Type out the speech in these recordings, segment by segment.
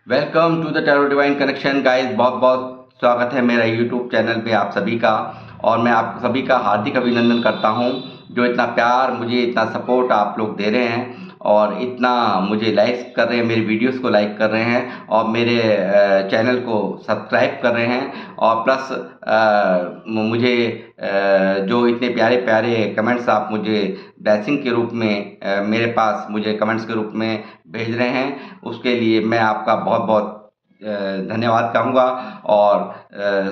Welcome to the tarot divine connection guys. बहुत बहुत स्वागत है मेरा यूट्यूब चैनल पे आप सभी का। और मैं आप सभी का हार्दिक अभिनंदन करता हूं जो इतना प्यार मुझे, इतना सपोर्ट आप लोग दे रहे हैं और इतना मुझे लाइक्स कर रहे हैं, मेरी वीडियोस को लाइक कर रहे हैं और मेरे चैनल को सब्सक्राइब कर रहे हैं। और प्लस मुझे जो इतने प्यारे प्यारे कमेंट्स आप मुझे ब्लेसिंग के रूप में मेरे पास मुझे कमेंट्स के रूप में भेज रहे हैं, उसके लिए मैं आपका बहुत बहुत धन्यवाद कहूँगा। और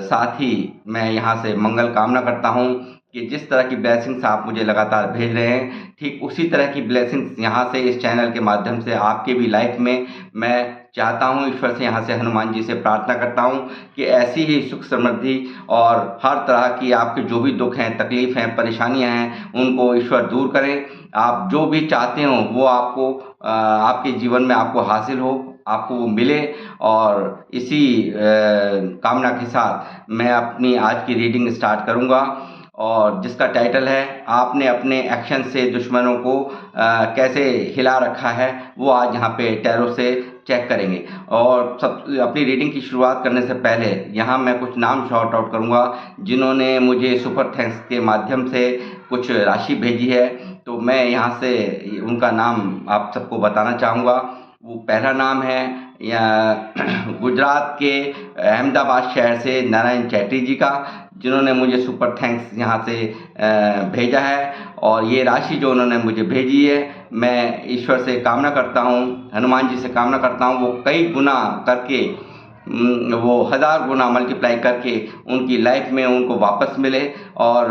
साथ ही मैं यहाँ से मंगल कामना करता हूँ कि जिस तरह की ब्लेसिंग्स आप मुझे लगातार भेज रहे हैं, ठीक उसी तरह की ब्लेसिंग्स यहाँ से इस चैनल के माध्यम से आपके भी लाइफ में मैं चाहता हूँ। ईश्वर से यहाँ से हनुमान जी से प्रार्थना करता हूँ कि ऐसी ही सुख समृद्धि और हर तरह की आपके जो भी दुख हैं, तकलीफ हैं, परेशानियाँ हैं, उनको ईश्वर दूर करें। आप जो भी चाहते हो वो आपको आपके जीवन में आपको हासिल हो, आपको वो मिले। और इसी कामना के साथ मैं अपनी आज की रीडिंग स्टार्ट करूंगा, और जिसका टाइटल है आपने अपने एक्शन से दुश्मनों को कैसे हिला रखा है, वो आज यहाँ पे टैरो से चेक करेंगे। और सब अपनी रीडिंग की शुरुआत करने से पहले यहाँ मैं कुछ नाम शॉर्ट आउट करूँगा जिन्होंने मुझे सुपर थैंक्स के माध्यम से कुछ राशि भेजी है, तो मैं यहाँ से उनका नाम आप सबको बताना चाहूँगा। वो पहला नाम है गुजरात के अहमदाबाद शहर से नारायण चैटरी जी का, जिन्होंने मुझे सुपर थैंक्स यहाँ से भेजा है। और ये राशि जो उन्होंने मुझे भेजी है, मैं ईश्वर से कामना करता हूँ, हनुमान जी से कामना करता हूँ वो कई गुना करके, वो 1000 गुना मल्टीप्लाई करके उनकी लाइफ में उनको वापस मिले। और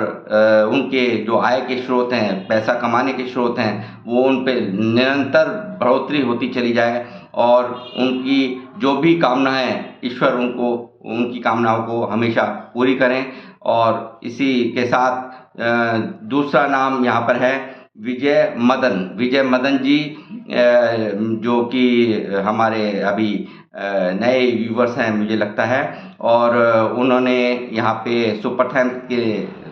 उनके जो आय के स्रोत हैं, पैसा कमाने के स्रोत हैं, वो उन पे निरंतर बढ़ोतरी होती चली जाए। और उनकी जो भी कामना है, ईश्वर उनको उनकी कामनाओं को हमेशा पूरी करें। और इसी के साथ दूसरा नाम यहाँ पर है विजय मदन जी, जो कि हमारे अभी नए व्यूवर्स हैं मुझे लगता है। और उन्होंने यहाँ पे सुपर थैंक्स के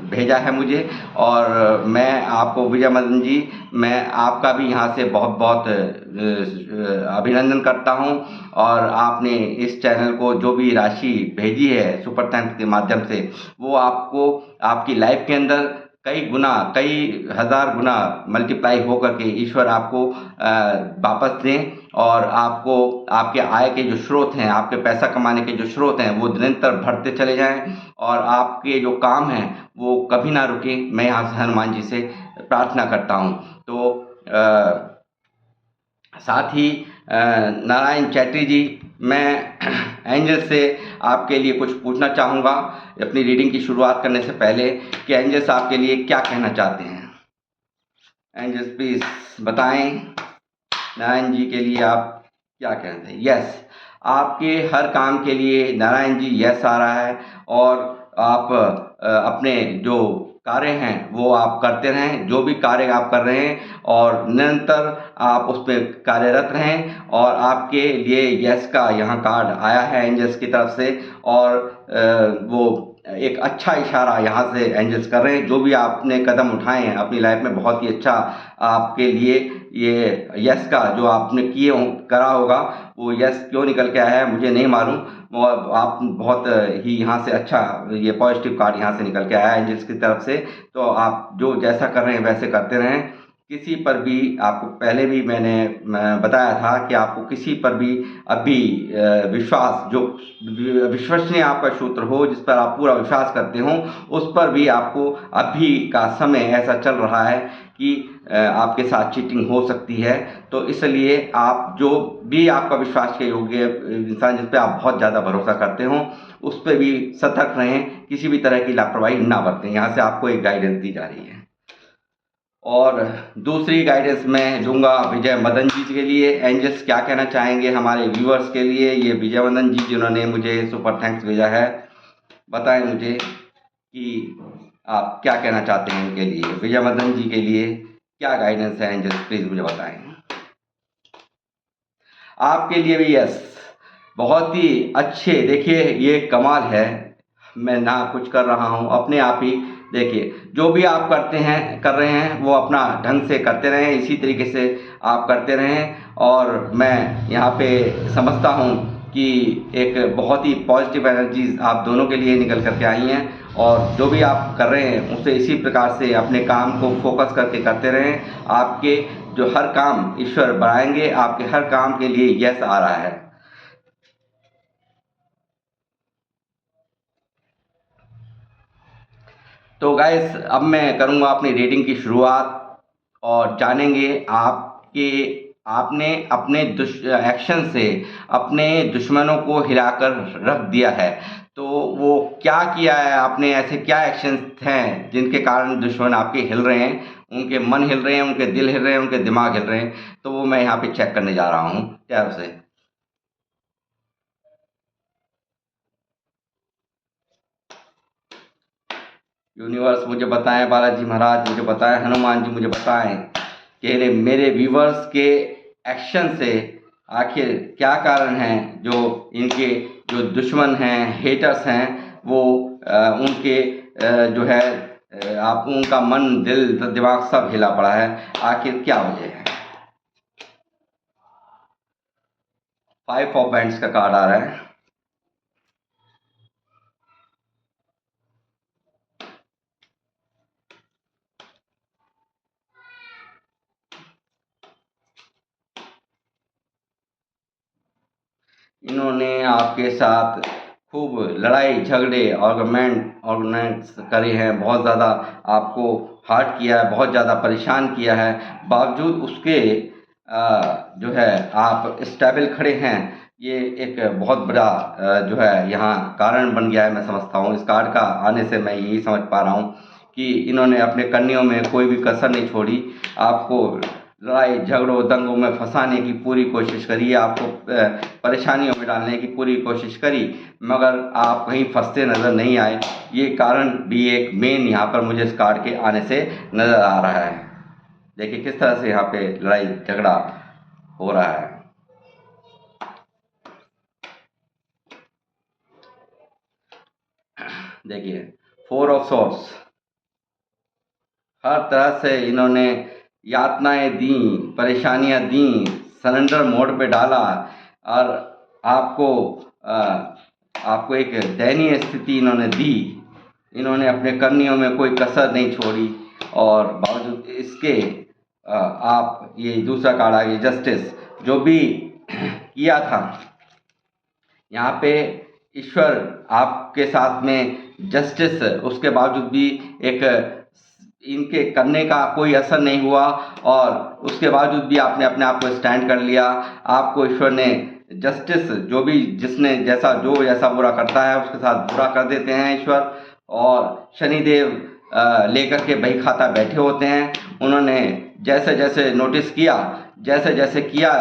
भेजा है मुझे। और मैं आपको विजय मदन जी, मैं आपका भी यहाँ से बहुत बहुत अभिनंदन करता हूँ। और आपने इस चैनल को जो भी राशि भेजी है सुपर थैंक्स के माध्यम से, वो आपको आपकी लाइफ के अंदर कई गुना, कई 1000 गुना मल्टीप्लाई होकर के ईश्वर आपको वापस दें। और आपको आपके आय के जो स्रोत हैं, आपके पैसा कमाने के जो स्रोत हैं, वो निरंतर बढ़ते चले जाएं। और आपके जो काम हैं वो कभी ना रुके, मैं यहाँ से हनुमान जी से प्रार्थना करता हूँ। तो साथ ही नारायण चैटरी जी, मैं एंजल से आपके लिए कुछ पूछना चाहूँगा अपनी रीडिंग की शुरुआत करने से पहले कि एंजल्स आपके लिए क्या कहना चाहते हैं। एंजल्स प्लीज बताएं नारायण जी के लिए आप क्या कहते हैं। यस, आपके हर काम के लिए नारायण जी यस आ रहा है। और आप अपने जो कार्य हैं वो आप करते रहें, जो भी कार्य आप कर रहे हैं, और निरंतर आप उस पर कार्यरत रहें। और आपके लिए यस का यहाँ कार्ड आया है एंजल्स की तरफ से। और वो एक अच्छा इशारा यहाँ से एंजल्स कर रहे हैं। जो भी आपने कदम उठाए हैं अपनी लाइफ में, बहुत ही अच्छा आपके लिए ये यस का जो आपने किए करा होगा, वो यस क्यों निकल के आया है मुझे नहीं मालूम। आप बहुत ही यहाँ से अच्छा ये पॉजिटिव कार्ड यहाँ से निकल के आया है एंजल्स की तरफ से। तो आप जो जैसा कर रहे हैं वैसे करते रहें। किसी पर भी आपको पहले भी मैंने बताया था कि आपको किसी पर भी अभी विश्वास, जो विश्वसनीय आपका सूत्र हो, जिस पर आप पूरा विश्वास करते हो, उस पर भी आपको अभी का समय ऐसा चल रहा है कि आपके साथ चीटिंग हो सकती है। तो इसलिए आप जो भी आपका विश्वास के योग्य इंसान, जिस पर आप बहुत ज़्यादा भरोसा करते हो, उस पर भी सतर्क रहें, किसी भी तरह की लापरवाही ना बरतें। यहाँ से आपको एक गाइडेंस दी जा रही है। और दूसरी गाइडेंस मैं दूंगा विजय मदन जी के लिए। एंजल्स क्या कहना चाहेंगे हमारे व्यूअर्स के लिए। ये विजय मदन जी जिन्होंने मुझे सुपर थैंक्स भेजा है, बताएं मुझे कि आप क्या कहना चाहते हैं उनके लिए। विजय मदन जी के लिए क्या गाइडेंस है एंजल्स, प्लीज मुझे बताएं। आपके लिए भी यस, बहुत ही अच्छे। देखिए ये कमाल है, मैं ना कुछ कर रहा हूँ, अपने आप ही देखिए जो भी आप करते हैं, कर रहे हैं, वो अपना ढंग से करते रहें, इसी तरीके से आप करते रहें। और मैं यहाँ पे समझता हूँ कि एक बहुत ही पॉजिटिव एनर्जीज आप दोनों के लिए निकल करके आई हैं, और जो भी आप कर रहे हैं उसे इसी प्रकार से अपने काम को फोकस करके करते रहें। आपके जो हर काम ईश्वर बढ़ाएंगे, आपके हर काम के लिए यस आ रहा है। तो गाइस, अब मैं करूंगा अपनी रीडिंग की शुरुआत, और जानेंगे आपके आपने अपने एक्शन से अपने दुश्मनों को हिलाकर रख दिया है। तो वो क्या किया है आपने, ऐसे क्या एक्शंस हैं जिनके कारण दुश्मन आपके हिल रहे हैं, उनके मन हिल रहे हैं, उनके दिल हिल रहे हैं, उनके दिमाग हिल रहे हैं। तो वो मैं यहाँ पे चेक करने जा रहा हूँ टैरो से। यूनिवर्स मुझे बताएं, बालाजी महाराज मुझे बताएं, हनुमान जी मुझे बताएं कि मेरे व्यूवर्स के एक्शन से आखिर क्या कारण है, जो इनके जो दुश्मन हैं, हेटर्स हैं, वो उनके जो है आप उनका मन दिल दिमाग सब हिला पड़ा है। आखिर क्या वजह है? 5 ऑफ बैंड्स का कार्ड आ रहा है। इन्होंने आपके साथ खूब लड़ाई झगड़े ऑर्गेनाइज करे हैं, बहुत ज़्यादा आपको हर्ट किया है, बहुत ज़्यादा परेशान किया है। बावजूद उसके जो है आप स्टेबल खड़े हैं। ये एक बहुत बड़ा जो है यहाँ कारण बन गया है, मैं समझता हूँ। इस कार्ड का आने से मैं यही समझ पा रहा हूँ कि इन्होंने अपने कन्नियों में कोई भी कसर नहीं छोड़ी। आपको लड़ाई झगड़ों दंगों में फंसाने की पूरी कोशिश करी, आपको परेशानियों में डालने की पूरी कोशिश करी, मगर आप कहीं फंसते नज़र नहीं आए। ये कारण भी एक मेन यहाँ पर मुझे इस कार्ड के आने से नज़र आ रहा है। देखिए किस तरह से यहाँ पे लड़ाई झगड़ा हो रहा है। देखिए 4 ऑफ सॉर्ड्स, हर तरह से इन्होंने यातनाएं दी, परेशानियां दी, सरेंडर मोड पे डाला, और आपको आपको एक दयनीय स्थिति इन्होंने दी। इन्होंने अपने करनियों में कोई कसर नहीं छोड़ी, और बावजूद इसके आप ये दूसरा कार्ड आ गया जस्टिस, जो भी किया था यहाँ पे ईश्वर आपके साथ में जस्टिस, उसके बावजूद भी एक इनके करने का कोई असर नहीं हुआ, और उसके बावजूद भी आपने अपने आप को स्टैंड कर लिया। आपको ईश्वर ने जस्टिस, जो भी जिसने जैसा बुरा करता है उसके साथ बुरा कर देते हैं ईश्वर। और शनिदेव लेकर के बही खाता बैठे होते हैं। उन्होंने जैसे जैसे नोटिस किया, जैसे जैसे किया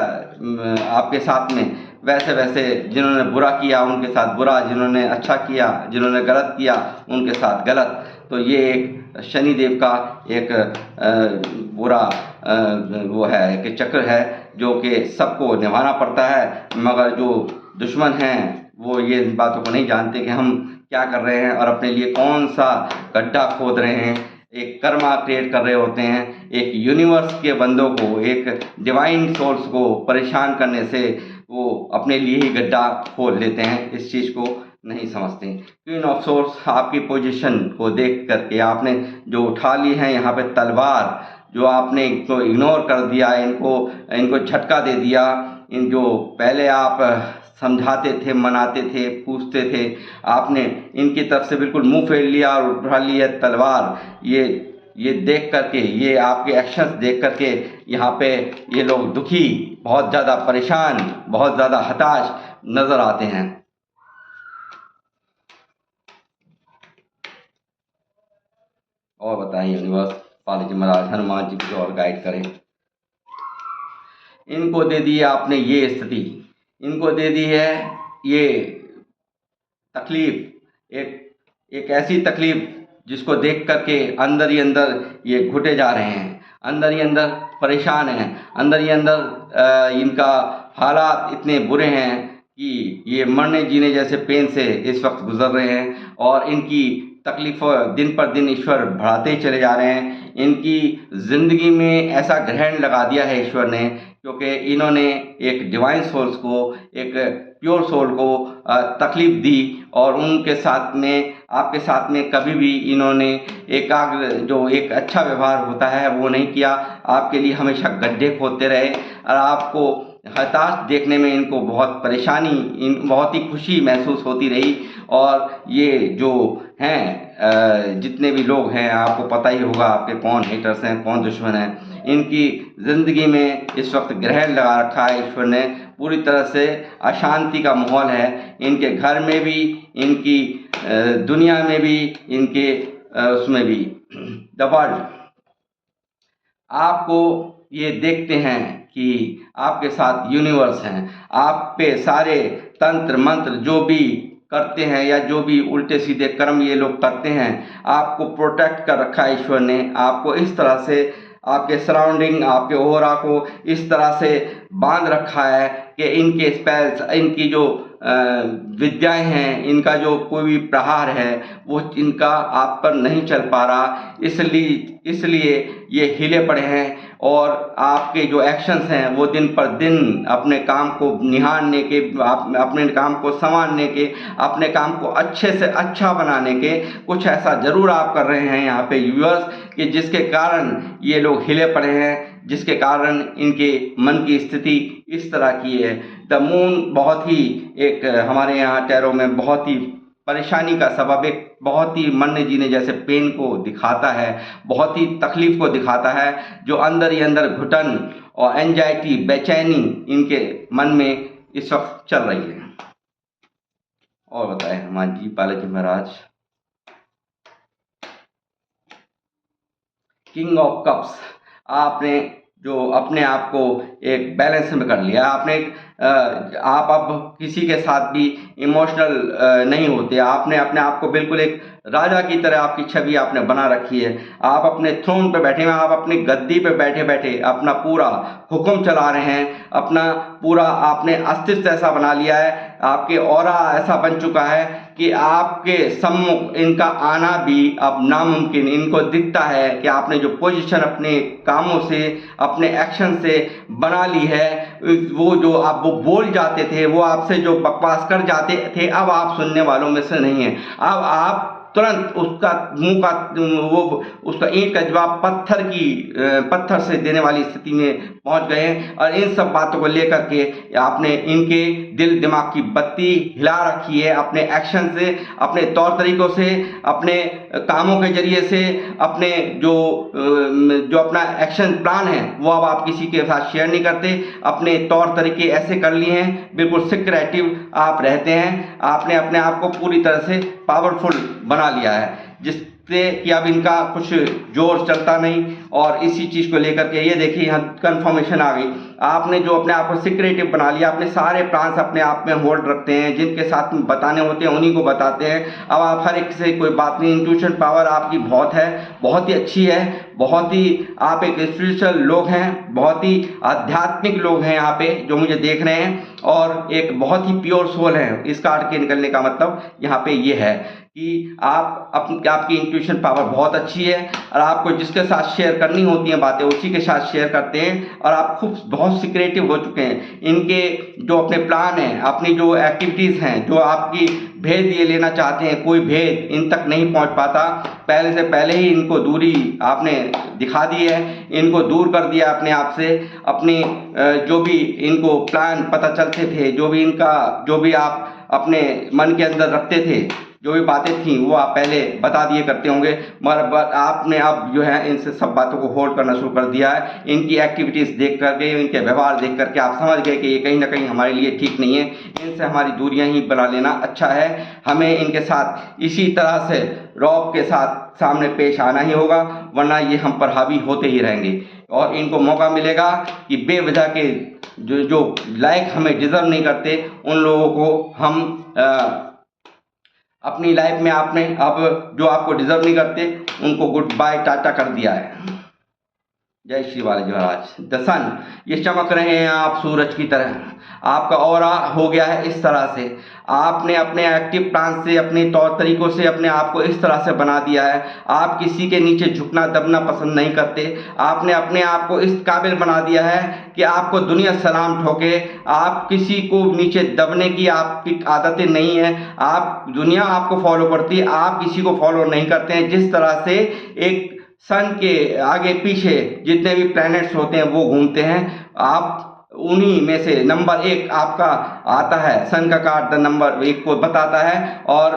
आपके साथ में, वैसे वैसे जिन्होंने बुरा किया उनके साथ बुरा, जिन्होंने अच्छा किया, जिन्होंने गलत किया उनके साथ गलत। तो ये एक शनिदेव का एक बुरा वो है कि चक्र है, जो कि सबको निभाना पड़ता है। मगर जो दुश्मन हैं वो ये इन बातों को नहीं जानते कि हम क्या कर रहे हैं और अपने लिए कौन सा गड्ढा खोद रहे हैं। एक कर्मा क्रिएट कर रहे होते हैं, एक यूनिवर्स के बंदों को, एक डिवाइन सोर्स को परेशान करने से वो अपने लिए ही गड्ढा खोद लेते हैं। इस चीज़ को नहीं समझते। क्वीन ऑफ सोर्स, आपकी पोजीशन को देख करके आपने जो उठा ली है यहाँ पे तलवार, जो आपने इनको इग्नोर कर दिया, इनको झटका दे दिया। इन जो पहले आप समझाते थे, मनाते थे, पूछते थे, आपने इनकी तरफ से बिल्कुल मुंह फेर लिया और उठा लिया तलवार। ये देख करके, ये आपके एक्शंस देख करके यहाँ पे ये लोग दुखी, बहुत ज़्यादा परेशान, बहुत ज़्यादा हताश नज़र आते हैं। और बताएं यूनिवर्स, बालाजी महाराज, हनुमान जी को और गाइड करें। इनको दे दी आपने ये स्थिति, इनको दे दी है ये तकलीफ, एक ऐसी तकलीफ जिसको देख करके अंदर ही अंदर ये घुटे जा रहे हैं, अंदर ही अंदर परेशान हैं, अंदर ही अंदर इनका हालात इतने बुरे हैं कि ये मरने जीने जैसे पेन से इस वक्त गुजर रहे हैं। और इनकी तकलीफ दिन पर दिन ईश्वर बढ़ाते ही चले जा रहे हैं। इनकी ज़िंदगी में ऐसा ग्रहण लगा दिया है ईश्वर ने क्योंकि इन्होंने एक डिवाइन सोल्स को, एक प्योर सोल को तकलीफ दी, और उनके साथ में, आपके साथ में कभी भी इन्होंने एकाग्र जो एक अच्छा व्यवहार होता है वो नहीं किया। आपके लिए हमेशा गड्ढे खोदते रहे, और आपको हताश देखने में इनको बहुत परेशानी, बहुत ही खुशी महसूस होती रही। और ये जो हैं जितने भी लोग हैं, आपको पता ही होगा आपके कौन हेटर्स हैं, कौन दुश्मन हैं। इनकी ज़िंदगी में इस वक्त ग्रहण लगा रखा है ईश्वर ने, पूरी तरह से अशांति का माहौल है इनके घर में भी, इनकी दुनिया में भी, इनके उसमें भी, द वर्ल्ड। आपको ये देखते हैं कि आपके साथ यूनिवर्स हैं, आप पे सारे तंत्र मंत्र जो भी करते हैं या जो भी उल्टे सीधे कर्म ये लोग करते हैं, आपको प्रोटेक्ट कर रखा है ईश्वर ने। आपको इस तरह से आपके सराउंडिंग, आपके ओरा को इस तरह से बांध रखा है कि इनके स्पेल्स, इनकी जो विद्याएं हैं, इनका जो कोई भी प्रहार है वो इनका आप पर नहीं चल पा रहा। इसलिए ये हिले पड़े हैं, और आपके जो एक्शंस हैं वो दिन पर दिन अपने काम को निहारने के, अपने काम को संवारने के, अपने काम को अच्छे से अच्छा बनाने के कुछ ऐसा ज़रूर आप कर रहे हैं यहाँ पे व्यूअर्स, कि जिसके कारण ये लोग हिले पड़े हैं, जिसके कारण इनके मन की स्थिति इस तरह की है। द मून बहुत ही एक हमारे यहाँ टैरो में बहुत ही परेशानी का सबब, एक बहुत ही मरने जीने जैसे पेन को दिखाता है, बहुत ही तकलीफ को दिखाता है, जो अंदर ही अंदर घुटन और एंजाइटी, बेचैनी इनके मन में इस वक्त चल रही है। और बताएं हमारे जी बालाजी महाराज। किंग ऑफ कप्स, आपने जो अपने आप को एक बैलेंस में कर लिया, आपने आप अब किसी के साथ भी इमोशनल नहीं होते, आपने अपने आप को बिल्कुल एक राजा की तरह आपकी छवि आपने बना रखी है। आप अपने थ्रोन पे बैठे हैं, आप अपनी गद्दी पे बैठे बैठे अपना पूरा हुक्म चला रहे हैं, अपना पूरा आपने अस्तित्व ऐसा बना लिया है, आपके ऑरा ऐसा बन चुका है कि आपके सम्मुख इनका आना भी अब नामुमकिन। इनको दिखता है कि आपने जो पोजीशन अपने कामों से, अपने एक्शन से बना ली है, वो जो आप वो बोल जाते थे, वो आपसे जो बकवास कर जाते थे, अब आप सुनने वालों में से नहीं हैं। अब आप तुरंत उसका मुंह का वो उसका ईंट का जवाब पत्थर से देने वाली स्थिति में पहुंच गए हैं। और इन सब बातों को लेकर के आपने इनके दिल दिमाग की बत्ती हिला रखी है, अपने एक्शन से, अपने तौर तरीकों से, अपने कामों के जरिए से, अपने जो अपना एक्शन प्लान है वो अब आप किसी के साथ शेयर नहीं करते। अपने तौर तरीके ऐसे कर लिए हैं, बिल्कुल सिक्रेटिव आप रहते हैं। आपने अपने आप को पूरी तरह से पावरफुल बना लिया है, जिससे कि अब इनका कुछ जोर चलता नहीं। और इसी चीज़ को लेकर के ये देखिए यहाँ कंफर्मेशन आ गई। आपने जो अपने आप को सिक्रेटिव बना लिया, अपने सारे प्लान्स अपने आप में होल्ड रखते हैं, जिनके साथ में बताने होते हैं उन्हीं को बताते हैं। अब आप हर एक से कोई बात नहीं, इंट्यूशन पावर आपकी बहुत है, बहुत ही अच्छी है, बहुत ही आप एक स्पिरिचुअल लोग हैं, बहुत ही आध्यात्मिक लोग हैं यहाँ पे जो मुझे देख रहे हैं, और एक बहुत ही प्योर सोल है। इस कार्ड के निकलने का मतलब यहाँ पे ये है कि आपकी इंट्यूशन पावर बहुत अच्छी है, और आपको जिसके साथ शेयर करनी होती हैं बातें उसी के साथ शेयर करते हैं, और आप खूब बहुत सिक्रेटिव हो चुके हैं। इनके जो अपने प्लान हैं, अपनी जो एक्टिविटीज़ हैं, जो आपकी भेद ये लेना चाहते हैं, कोई भेद इन तक नहीं पहुंच पाता। पहले से पहले ही इनको दूरी आपने दिखा दी है, इनको दूर कर दिया अपने आप से। अपनी जो भी इनको प्लान पता चलते थे, जो भी आप अपने मन के अंदर रखते थे, जो भी बातें थी वो आप पहले बता दिए करते होंगे, मगर आपने अब जो है इनसे सब बातों को होल्ड करना शुरू कर दिया है। इनकी एक्टिविटीज़ देख करके, इनके व्यवहार देख करके आप समझ गए कि ये कहीं ना कहीं हमारे लिए ठीक नहीं है, इनसे हमारी दूरियां ही बना लेना अच्छा है। हमें इनके साथ इसी तरह से रौब के साथ सामने पेश आना ही होगा, वरना ये हम पर हावी होते ही रहेंगे। और इनको मौका मिलेगा कि बेवजह के जो लायक हमें डिज़र्व नहीं करते, उन लोगों को हम अपनी लाइफ में आपने अब जो आपको डिजर्व नहीं करते उनको गुड बाय टाटा कर दिया है। जय श्री बालाजी महाराज। द सन, ये चमक रहे हैं आप सूरज की तरह। आपका ऑरा हो गया है इस तरह से, आपने अपने एक्टिव प्लान से, अपने तौर तरीकों से अपने आप को इस तरह से बना दिया है। आप किसी के नीचे झुकना दबना पसंद नहीं करते। आपने अपने आप को इस काबिल बना दिया है कि आपको दुनिया सलाम ठोके। आप किसी को नीचे दबने की आपकी आदतें नहीं है। आप दुनिया आपको फॉलो करती है, आप किसी को फॉलो नहीं करते हैं। जिस तरह से एक सन के आगे पीछे जितने भी प्लैनेट्स होते हैं वो घूमते हैं, आप उन्हीं में से नंबर 1 आपका आता है। सन का कार्ड द नंबर 1 को बताता है और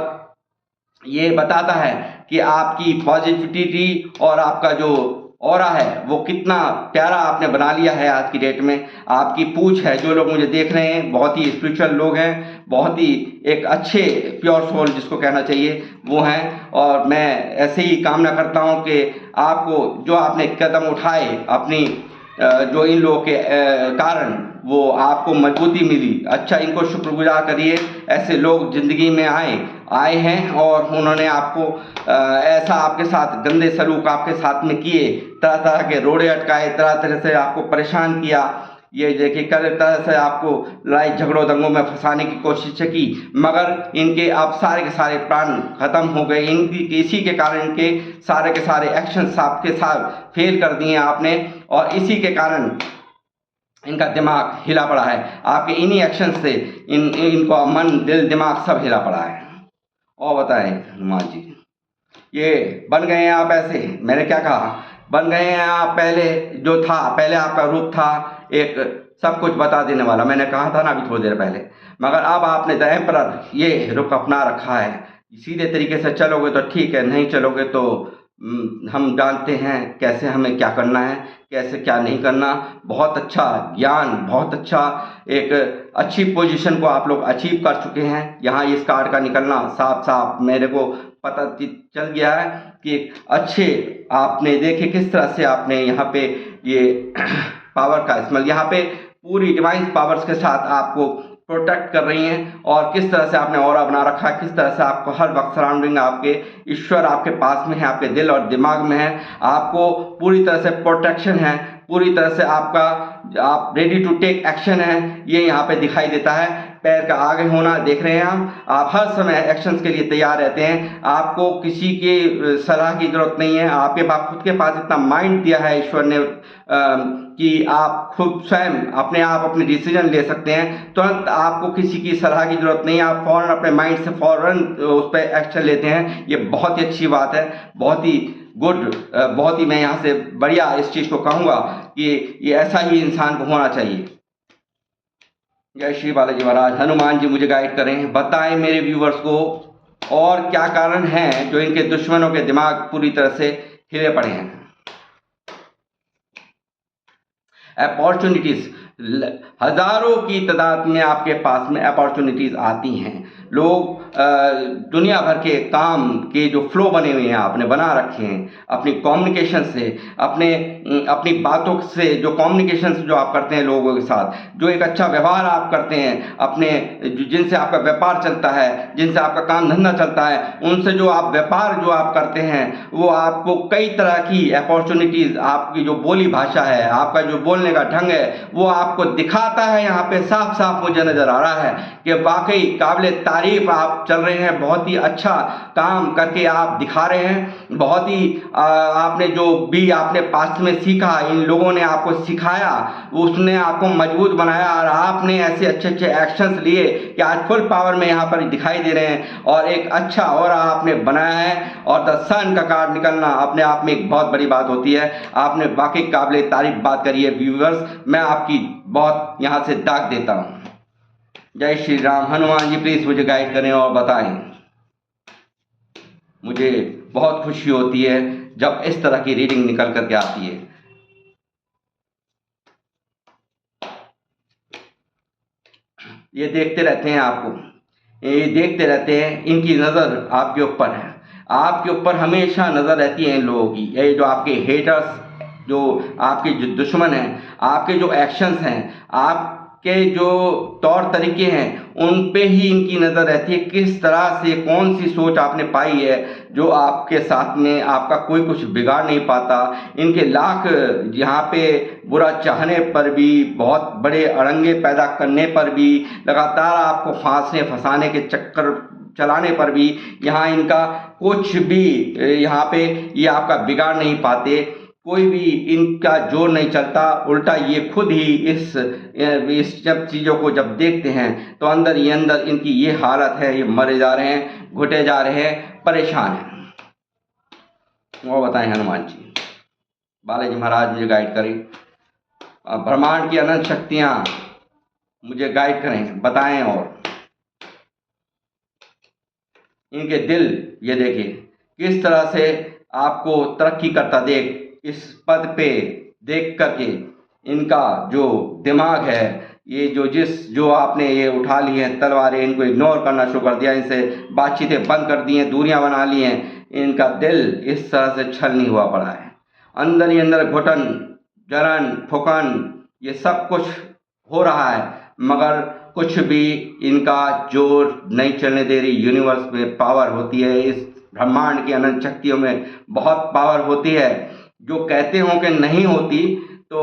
ये बताता है कि आपकी पॉजिटिविटी और आपका जो ऑरा है वो कितना प्यारा आपने बना लिया है। आज की डेट में आपकी पूछ है, जो लोग मुझे देख रहे हैं बहुत ही स्पिरिचुअल लोग हैं, बहुत ही एक अच्छे प्योर सोल जिसको कहना चाहिए वो हैं। और मैं ऐसे ही कामना करता हूँ कि आपको जो आपने कदम उठाए अपनी जो इन लोगों के कारण वो आपको मजबूती मिली। अच्छा, इनको शुक्रगुजार करिए। ऐसे लोग ज़िंदगी में आए हैं और उन्होंने आपको ऐसा आपके साथ गंदे सलूक आपके साथ में किए, तरह तरह के रोड़े अटकाए, तरह तरह से आपको परेशान किया। ये देखिए कर तरह से आपको लड़ाई झगड़ों दंगों में फंसाने की कोशिश की, मगर इनके अब सारे के सारे प्लान खत्म हो गए। इनकी इसी के कारण इनके के सारे एक्शंस आपके साथ फेल कर दिए आपने, और इसी के कारण इनका दिमाग हिला पड़ा है। आपके इन्हीं एक्शन से इनका मन दिल दिमाग सब हिला पड़ा है। और बताएं हनुमान जी, ये बन गए हैं आप ऐसे, मैंने क्या कहा, बन गए हैं आप पहले जो था, पहले आपका रूप था एक सब कुछ बता देने वाला, मैंने कहा था ना अभी थोड़ी देर पहले। मगर अब आपने द एम्परर ये रुख अपना रखा है। सीधे तरीके से चलोगे तो ठीक है, नहीं चलोगे तो हम जानते हैं कैसे हमें क्या करना है, कैसे क्या नहीं करना। बहुत अच्छा ज्ञान, बहुत अच्छा एक अच्छी पोजीशन को आप लोग अचीव कर चुके हैं। यहाँ इस कार्ड का निकलना साफ साफ मेरे को पता चल गया है कि अच्छे आपने देखे किस तरह से आपने यहाँ पे ये पावर का इस्तेमाल, यहाँ पे पूरी डिवाइन पावर्स के साथ आपको प्रोटेक्ट कर रही हैं। और किस तरह से आपने ऑरा बना रखा है, किस तरह से आपको हर वक्त सराउंडिंग आपके ईश्वर आपके पास में है, आपके दिल और दिमाग में है। आपको पूरी तरह से प्रोटेक्शन है, पूरी तरह से आपका आप रेडी टू टेक एक्शन है, ये यहाँ पे दिखाई देता है। पैर का आगे होना देख रहे हैं आप हर समय एक्शंस के लिए तैयार रहते हैं। आपको किसी की सलाह की जरूरत नहीं है। आपके पास खुद के पास इतना माइंड दिया है ईश्वर ने कि आप खुद स्वयं अपने आप अपने डिसीजन ले सकते हैं। तुरंत आपको किसी की सलाह की जरूरत नहीं है, आप फौरन अपने माइंड से फौरन उस पर एक्शन लेते हैं। ये बहुत ही अच्छी बात है, बहुत ही गुड, बहुत ही मैं यहाँ से बढ़िया इस चीज़ को कहूँगा कि ये ऐसा ही इंसान को होना चाहिए। जय श्री बालाजी महाराज। हनुमान जी मुझे गाइड करें, बताएं मेरे व्यूवर्स को और क्या कारण है जो इनके दुश्मनों के दिमाग पूरी तरह से हिले पड़े हैं। अपॉर्चुनिटीज हजारों की तादाद में आपके पास में अपॉर्चुनिटीज आती हैं। लोग दुनिया भर के काम के जो फ्लो बने हुए हैं आपने बना रखे हैं, अपनी कम्युनिकेशन से, अपनी बातों से, जो कम्युनिकेशन जो आप करते हैं लोगों के साथ, जो एक अच्छा व्यवहार आप करते हैं अपने, जिनसे आपका व्यापार चलता है, जिनसे आपका काम धंधा चलता है, उनसे जो आप व्यापार जो आप करते हैं वो आपको कई तरह की अपॉर्चुनिटीज, आपकी जो बोली भाषा है, आपका जो बोलने का ढंग है वो आपको दिखाता है। यहाँ पे साफ साफ मुझे नजर आ रहा है कि वाकई काबिल तारीफ आप चल रहे हैं, बहुत ही अच्छा काम करके आप दिखा रहे हैं। बहुत ही आपने जो भी आपने पास्ट में सीखा, इन लोगों ने आपको सिखाया, उसने आपको मजबूत बनाया और आपने ऐसे अच्छे अच्छे एक्शंस लिए कि आज फुल पावर में यहाँ पर दिखाई दे रहे हैं और एक अच्छा और आपने बनाया है। और द सन का कार्ड निकलना अपने आप में एक बहुत बड़ी बात होती है। आपने वाकई काबिल तारीफ बात करी है व्यूवर्स, मैं आपकी बहुत यहाँ से दाग देता हूँ। जय श्री राम। हनुमान जी प्लीज मुझे गाइड करें और बताएं। मुझे बहुत खुशी होती है जब इस तरह की रीडिंग निकल करके आती है। ये देखते रहते हैं आपको, ये देखते रहते हैं, इनकी नज़र आपके ऊपर है, आपके ऊपर हमेशा नज़र रहती है इन लोगों की। ये जो आपके हेटर्स, जो आपके जो दुश्मन हैं, आपके जो एक्शंस हैं, आप के जो तौर तरीके हैं उन पे ही इनकी नज़र रहती है, किस तरह से कौन सी सोच आपने पाई है जो आपके साथ में आपका कोई कुछ बिगाड़ नहीं पाता। इनके लाख यहाँ पे बुरा चाहने पर भी, बहुत बड़े अड़ंगे पैदा करने पर भी, लगातार आपको फांसने फंसाने के चक्कर चलाने पर भी यहाँ इनका कुछ भी यहाँ पे ये आपका बिगाड़ नहीं पाते। कोई भी इनका जोर नहीं चलता, उल्टा ये खुद ही इस जब चीज़ों को जब देखते हैं तो अंदर ही अंदर इनकी ये हालत है, ये मरे जा रहे हैं, घुटे जा रहे हैं, परेशान हैं। वो बताएं हनुमान जी, बालाजी महाराज मुझे गाइड करें, ब्रह्मांड की अनंत शक्तियाँ मुझे गाइड करें, बताएं। और इनके दिल ये देखिए किस तरह से आपको तरक्की करता देख, इस पद पे देख करके इनका जो दिमाग है, ये जो आपने ये उठा ली हैं तलवारें, इनको इग्नोर करना शुरू कर दिया, इनसे बातचीतें बंद कर दी हैं, दूरियां बना ली हैं, इनका दिल इस तरह से छल नहीं हुआ पड़ा है। अंदर ही अंदर घुटन, जलन, फुकन, ये सब कुछ हो रहा है, मगर कुछ भी इनका जोर नहीं चलने दे रही। यूनिवर्स में पावर होती है, इस ब्रह्मांड की अनंत शक्तियों में बहुत पावर होती है। जो कहते हों कि नहीं होती तो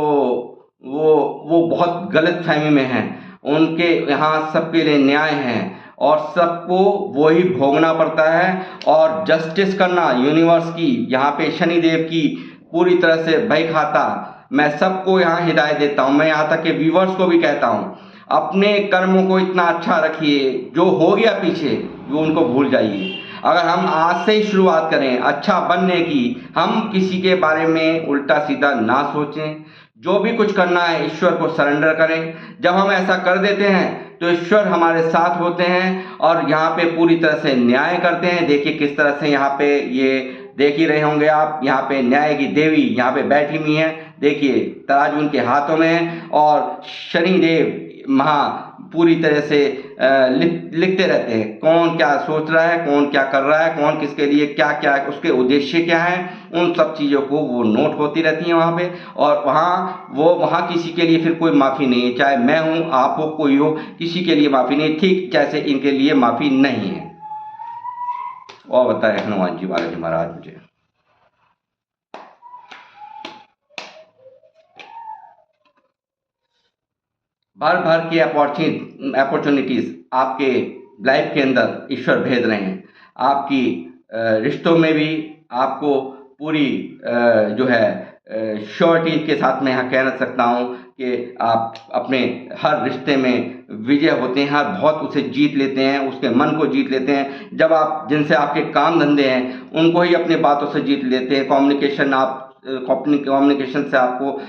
वो बहुत गलत फहमी में हैं। उनके यहाँ सबके लिए न्याय है और सबको वही भोगना पड़ता है, और जस्टिस करना यूनिवर्स की, यहाँ पे शनिदेव की पूरी तरह से भय खाता। मैं सबको यहाँ हिदायत देता हूँ, मैं यहाँ तक के व्यूवर्स को भी कहता हूँ, अपने कर्मों को इतना अच्छा रखिए, जो हो गया पीछे वो उनको भूल जाइए। अगर हम आज से ही शुरुआत करें अच्छा बनने की, हम किसी के बारे में उल्टा सीधा ना सोचें, जो भी कुछ करना है ईश्वर को सरेंडर करें। जब हम ऐसा कर देते हैं तो ईश्वर हमारे साथ होते हैं और यहाँ पे पूरी तरह से न्याय करते हैं। देखिए किस तरह से यहाँ पे ये देख ही रहे होंगे आप, यहाँ पे न्याय की देवी यहाँ पे बैठी हुई हैं। देखिए तराजू उनके हाथों में है और शनिदेव पूरी तरह से लिखते रहते हैं कौन क्या सोच रहा है, कौन क्या कर रहा है, कौन किसके लिए क्या क्या, उसके उद्देश्य क्या है, उन सब चीज़ों को वो नोट होती रहती हैं वहाँ पे। और वहाँ किसी के लिए फिर कोई माफ़ी नहीं है, चाहे मैं हूँ, आप हो, कोई हो, किसी के लिए माफ़ी नहीं, ठीक जैसे इनके लिए माफ़ी नहीं है। और बताए हनुमान जी बालाजी महाराज मुझे। भर भर के अपॉर्चुनिटीज आपके लाइफ के अंदर ईश्वर भेज रहे हैं। आपकी रिश्तों में भी आपको पूरी जो है श्योरिटी के साथ मैं यहाँ कहना सकता हूँ कि आप अपने हर रिश्ते में विजय होते हैं, हर बहुत उसे जीत लेते हैं, उसके मन को जीत लेते हैं। जब आप जिनसे आपके काम धंधे हैं उनको ही अपनी बातों से जीत लेते हैं। कम्युनिकेशन से आपको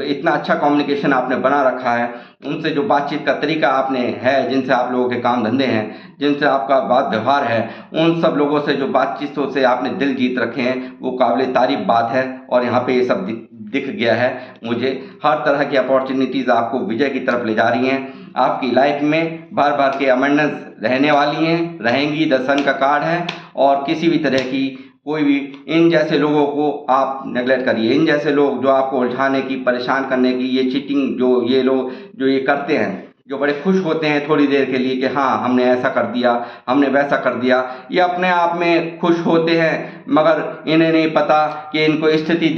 इतना अच्छा कम्युनिकेशन आपने बना रखा है, उनसे जो बातचीत का तरीका आपने है, जिनसे आप लोगों के काम धंधे हैं, जिनसे आपका बात व्यवहार है, उन सब लोगों से जो बातचीतों से आपने दिल जीत रखे हैं, वो काबिल तारीफ बात है। और यहाँ पे ये सब दिख गया है मुझे। हर तरह की अपॉर्चुनिटीज़ आपको विजय की तरफ ले जा रही हैं। आपकी लाइफ में भर भर के अमेंडेंस रहने वाली हैं, रहेंगी। द सन का कार्ड है और किसी भी तरह की कोई भी इन जैसे लोगों को आप नेगलेक्ट करिए। इन जैसे लोग जो आपको उलझाने की, परेशान करने की, ये चीटिंग जो ये लोग जो ये करते हैं, जो बड़े खुश होते हैं थोड़ी देर के लिए कि हाँ हमने ऐसा कर दिया, हमने वैसा कर दिया, ये अपने आप में खुश होते हैं, मगर इन्हें नहीं पता कि इनको स्थिति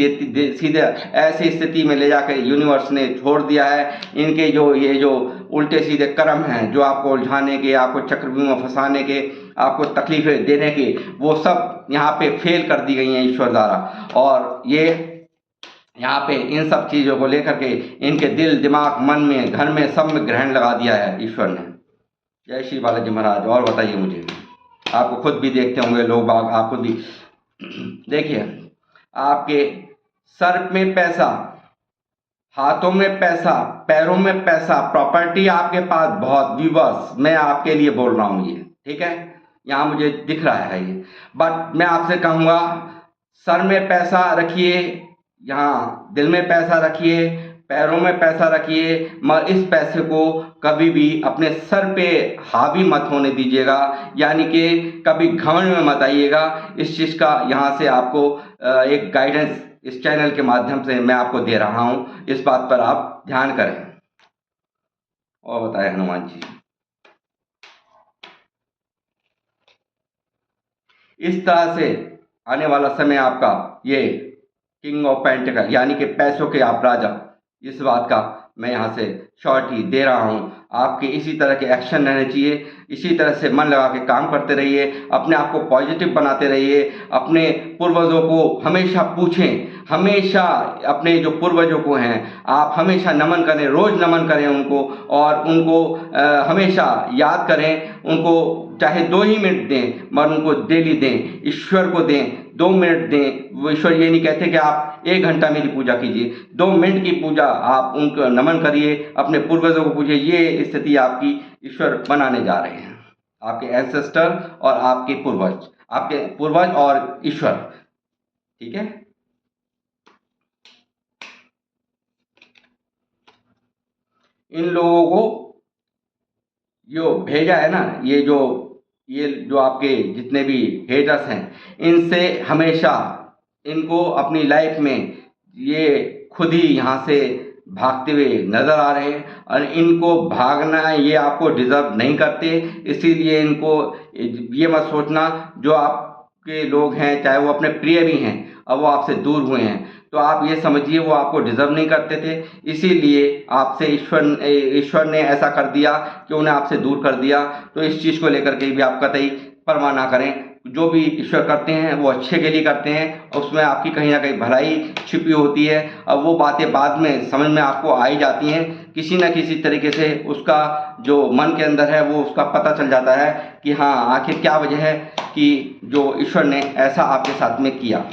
सीधे ऐसी स्थिति में ले जाकर यूनिवर्स ने छोड़ दिया है। इनके ये जो उल्टे सीधे कर्म हैं, जो आपको उलझाने के, आपको चक्रव्यूह में फंसाने के, आपको तकलीफें देने के, वो सब यहाँ पे फेल कर दी गई हैं ईश्वर द्वारा। और ये यहाँ पे इन सब चीज़ों को लेकर के इनके दिल, दिमाग, मन में, घर में, सब में ग्रहण लगा दिया है ईश्वर ने। जय श्री बालाजी महाराज। और बताइए मुझे, आपको खुद भी देखते होंगे लोग बाग, आप खुद भी देखिए, आपके सर में पैसा, हाथों में पैसा, पैरों में पैसा, प्रॉपर्टी आपके पास बहुत। व्यूवर्स मैं आपके लिए बोल रहा हूँ ये, ठीक है, यहाँ मुझे दिख रहा है ये। बट मैं आपसे कहूँगा सर में पैसा रखिए, यहाँ दिल में पैसा रखिए, पैरों में पैसा रखिए, मगर इस पैसे को कभी भी अपने सर पे हावी मत होने दीजिएगा, यानी कि कभी घमंड में मत आइएगा। इस चीज़ का यहाँ से आपको एक गाइडेंस इस चैनल के माध्यम से मैं आपको दे रहा हूँ, इस बात पर आप ध्यान करें। और बताए हनुमान जी। इस तरह से आने वाला समय आपका ये किंग ऑफ पेंटिकल यानी कि पैसों के आप राजा, इस बात का मैं यहाँ से श्योरिटी दे रहा हूँ। आपके इसी तरह के एक्शन रहने चाहिए, इसी तरह से मन लगा के काम करते रहिए, अपने आप को पॉजिटिव बनाते रहिए, अपने पूर्वजों को हमेशा पूछें, हमेशा अपने जो पूर्वजों को हैं आप हमेशा नमन करें, रोज़ नमन करें उनको, और उनको हमेशा याद करें, उनको चाहे 2 ही मिनट दें मगर उनको डेली दें, ईश्वर को दें, 2 मिनट दें। वो ईश्वर ये नहीं कहते कि आप 1 घंटा मेरी पूजा कीजिए, 2 मिनट की पूजा आप उनको नमन करिए, अपने पूर्वजों को पूछिए। ये स्थिति आपकी ईश्वर बनाने जा रहे हैं, आपके एंसेस्टर और आपके पूर्वज और ईश्वर। ठीक है, इन लोगों को जो भेजा है ना, ये जो आपके जितने भी हेटर्स हैं, इनसे हमेशा इनको अपनी लाइफ में ये खुद ही यहाँ से भागते हुए नजर आ रहे हैं, और इनको भागना ये आपको डिजर्व नहीं करते। इसीलिए इनको ये मत सोचना जो आपके लोग हैं, चाहे वो अपने प्रिय भी हैं, अब वो आपसे दूर हुए हैं, तो आप ये समझिए वो आपको डिजर्व नहीं करते थे, इसीलिए आपसे ईश्वर ने ऐसा कर दिया कि उन्हें आपसे दूर कर दिया। तो इस चीज़ को लेकर के भी आप कतई परवाह ना करें। जो भी ईश्वर करते हैं वो अच्छे के लिए करते हैं, और उसमें आपकी कहीं ना कहीं भलाई छिपी होती है। अब वो बातें बाद में समझ में आपको आ ही जाती हैं, किसी न किसी तरीके से उसका जो मन के अंदर है वो उसका पता चल जाता है कि हाँ आखिर क्या वजह है कि जो ईश्वर ने ऐसा आपके साथ में किया।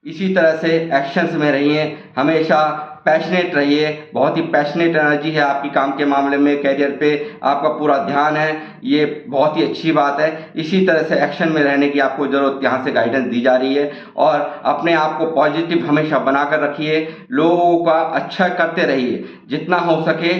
इसी तरह से एक्शंस में रहिए, हमेशा पैशनेट रहिए, बहुत ही पैशनेट एनर्जी है आपकी काम के मामले में, कैरियर पे आपका पूरा ध्यान है, ये बहुत ही अच्छी बात है। इसी तरह से एक्शन में रहने की आपको ज़रूरत यहाँ से गाइडेंस दी जा रही है, और अपने आप को पॉजिटिव हमेशा बनाकर रखिए, लोगों का अच्छा करते रहिए जितना हो सके।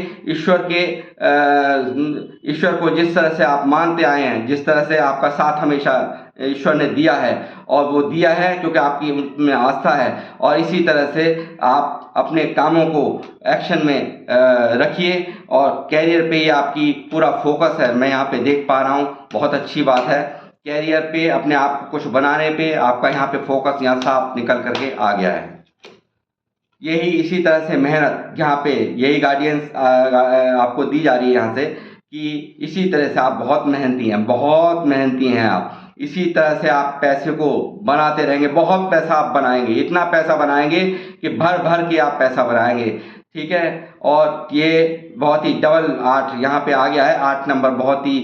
ईश्वर को जिस तरह से आप मानते आए हैं, जिस तरह से आपका साथ हमेशा ईश्वर ने दिया है, और वो दिया है क्योंकि आपकी उनमें आस्था है, और इसी तरह से आप अपने कामों को एक्शन में रखिए, और कैरियर पे ही आपकी पूरा फोकस है, मैं यहाँ पे देख पा रहा हूँ। बहुत अच्छी बात है, कैरियर पे अपने आप को कुछ बनाने पे आपका यहाँ पे फोकस यहाँ साफ निकल करके आ गया है। यही इसी तरह से मेहनत यहाँ पे यही गाइडेंस आपको दी जा रही है यहाँ से कि इसी तरह से आप बहुत मेहनती हैं आप। इसी तरह से आप पैसे को बनाते रहेंगे, बहुत पैसा आप बनाएंगे, इतना पैसा बनाएंगे कि भर भर के आप पैसा बनाएंगे। ठीक है, और ये बहुत ही डबल 8 यहाँ पे आ गया है, 8 नंबर बहुत ही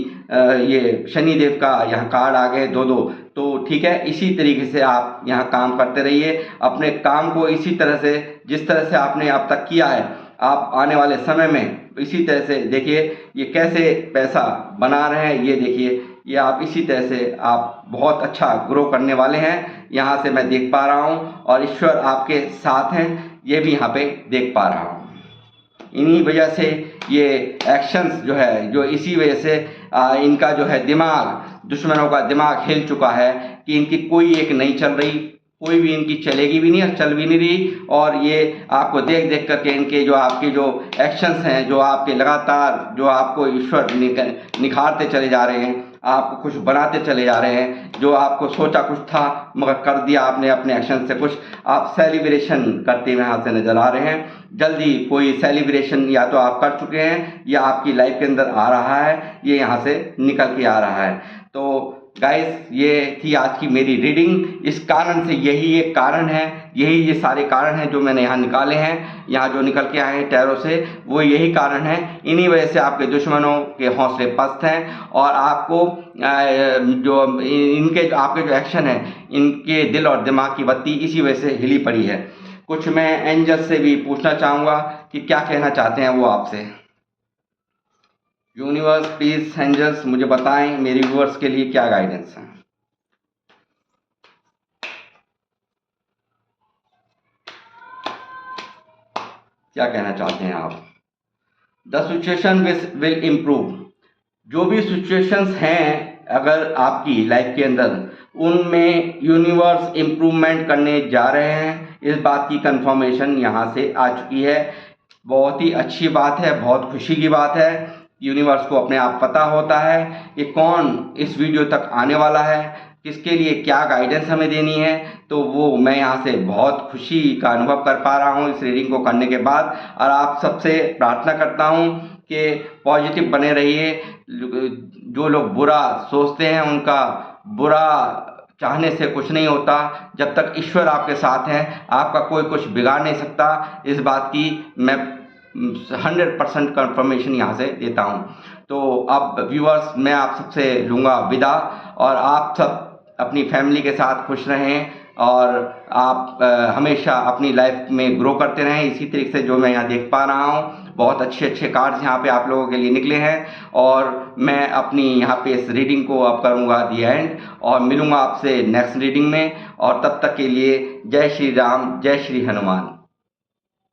ये शनिदेव का यहाँ कार्ड आ गए 2-2। तो ठीक है, इसी तरीके से आप यहाँ काम करते रहिए, अपने काम को इसी तरह से जिस तरह से आपने अब तक किया है, आप आने वाले समय में इसी तरह से देखिए ये कैसे पैसा बना रहे हैं। ये देखिए, ये आप इसी तरह से आप बहुत अच्छा ग्रो करने वाले हैं, यहाँ से मैं देख पा रहा हूँ, और ईश्वर आपके साथ हैं ये भी यहाँ पे देख पा रहा हूँ। इन्हीं वजह से ये एक्शंस जो है, जो इसी वजह से इनका जो है दिमाग, दुश्मनों का दिमाग हिल चुका है कि इनकी कोई एक नहीं चल रही, कोई भी इनकी चलेगी भी नहीं और चल भी नहीं रही। और ये आपको देख देख करके इनके जो आपके जो एक्शंस हैं, जो आपके लगातार जो आपको ईश्वर निखारते चले जा रहे हैं, आपको कुछ बनाते चले जा रहे हैं, जो आपको सोचा कुछ था मगर कर दिया आपने अपने एक्शन से कुछ, आप सेलिब्रेशन करते हुए यहाँ से नजर आ रहे हैं। जल्दी कोई सेलिब्रेशन या तो आप कर चुके हैं या आपकी लाइफ के अंदर आ रहा है, ये यहाँ से निकल के आ रहा है। तो गाइस, ये थी आज की मेरी रीडिंग। इस कारण से यही एक कारण है, यही ये सारे कारण हैं जो मैंने यहाँ निकाले हैं, यहाँ जो निकल के आए हैं टैरो से, वो यही कारण है। इन्हीं वजह से आपके दुश्मनों के हौसले पस्त हैं, और आपको जो आपके जो एक्शन है, इनके दिल और दिमाग की बत्ती इसी वजह से हिली पड़ी है। कुछ मैं एंजल से भी पूछना चाहूँगा कि क्या कहना चाहते हैं वो आपसे। यूनिवर्स, प्लीज एंजल्स मुझे बताएं मेरे व्यूअर्स के लिए क्या गाइडेंस है। क्या कहना चाहते हैं आप। The situation will improve. जो भी सिचुएशंस हैं अगर आपकी लाइफ के अंदर, उनमें यूनिवर्स इम्प्रूवमेंट करने जा रहे हैं, इस बात की कंफर्मेशन यहाँ से आ चुकी है। बहुत ही अच्छी बात है, बहुत खुशी की बात है। यूनिवर्स को अपने आप पता होता है कि कौन इस वीडियो तक आने वाला है, किसके लिए क्या गाइडेंस हमें देनी है। तो वो मैं यहाँ से बहुत खुशी का अनुभव कर पा रहा हूँ इस रीडिंग को करने के बाद। और आप सबसे प्रार्थना करता हूँ कि पॉजिटिव बने रहिए। जो लोग बुरा सोचते हैं उनका बुरा चाहने से कुछ नहीं होता। जब तक ईश्वर आपके साथ हैं आपका कोई कुछ बिगाड़ नहीं सकता। इस बात की मैं 100% कंफर्मेशन यहाँ से देता हूँ। तो अब व्यूअर्स मैं आप सबसे लूँगा विदा, और आप सब अपनी फैमिली के साथ खुश रहें और आप हमेशा अपनी लाइफ में ग्रो करते रहें इसी तरीके से, जो मैं यहाँ देख पा रहा हूँ। बहुत अच्छे अच्छे कार्ड्स यहाँ पे आप लोगों के लिए निकले हैं, और मैं अपनी यहाँ पे इस रीडिंग को अब करूँगा दी एंड, और मिलूँगा आपसे नेक्स्ट रीडिंग में। और तब तक के लिए जय श्री राम, जय श्री हनुमान।